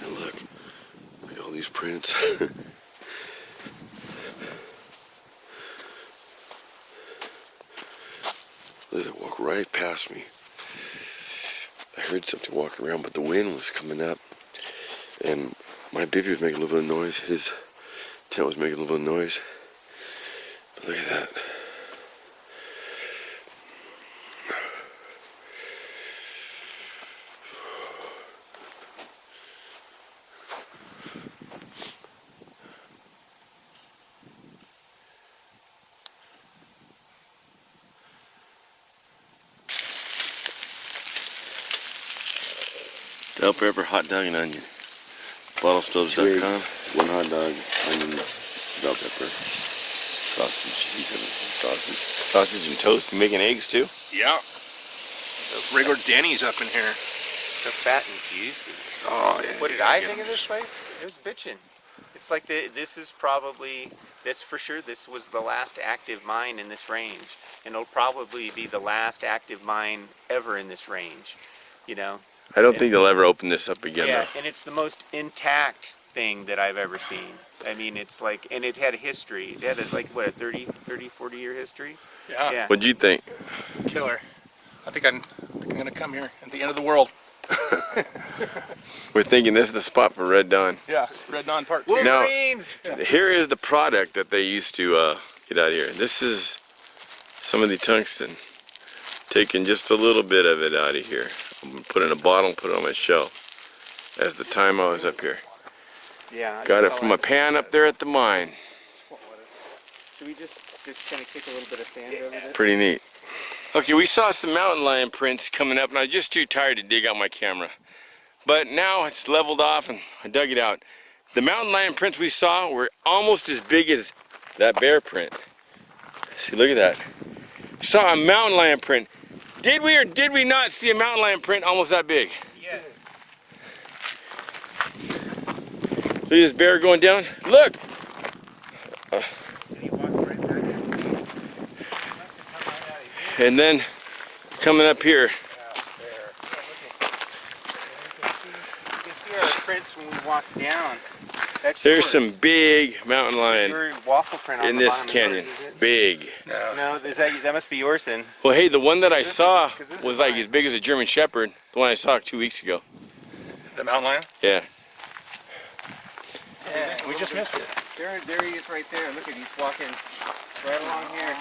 And look at all these prints. They walk right past me. I heard something walking around, but the wind was coming up, and my baby was making a little bit of noise. His tent was making a little bit of noise. But look at that. Bell pepper, hot dog, and onion. Bottlestoves.com. 1 hot dog, onions, bell pepper, sausage. He said sausage. Sausage and toast. You making eggs too? Yeah. Regular Denny's up in here. So fat and juicy. Oh, yeah. What did I think of this place? It was bitchin'. It's like this is probably, this for sure, this was the last active mine in this range. And it'll probably be the last active mine ever in this range, you know? I don't think they'll ever open this up again. Yeah, Though. and it's the most intact thing that I've ever seen. I mean, it's like, and it had a history. It had like, what, a 30, 40 year history? Yeah. Yeah. What'd you think? Killer. I think I'm gonna come here at the end of the world. We're thinking this is the spot for Red Dawn. Yeah. Red Dawn Part 2. Now, Wolverines! here is the product that they used to get out of here. This is some of the tungsten. Taking just a little bit of it out of here. I'm gonna put it in a bottle and put it on my shelf. As the time I was up here. Yeah. Got it from a pan up there at the mine. Should we just kind of kick a little bit of sand over this? Pretty neat. Okay, we saw some mountain lion prints coming up and I was just too tired to dig out my camera. But now it's leveled off and I dug it out. The mountain lion prints we saw were almost as big as that bear print. See, look at that. Saw a mountain lion print. Did we or did we not see a mountain lion print almost that big? Yes. Look at this bear going down. Look! And then coming up here. You can see our prints when we walk down. That's There's yours. some big mountain lion Your waffle print on in the this bottom of canyon. yours, is it? Big. No, that must be yours then. Well, hey, the one that I This is- saw 'cause this is was like mine. as big as a German Shepherd. The one I saw 2 weeks ago. The mountain lion? Yeah. Yeah, We just missed it. There he is right there. Look at, he's walking right along here.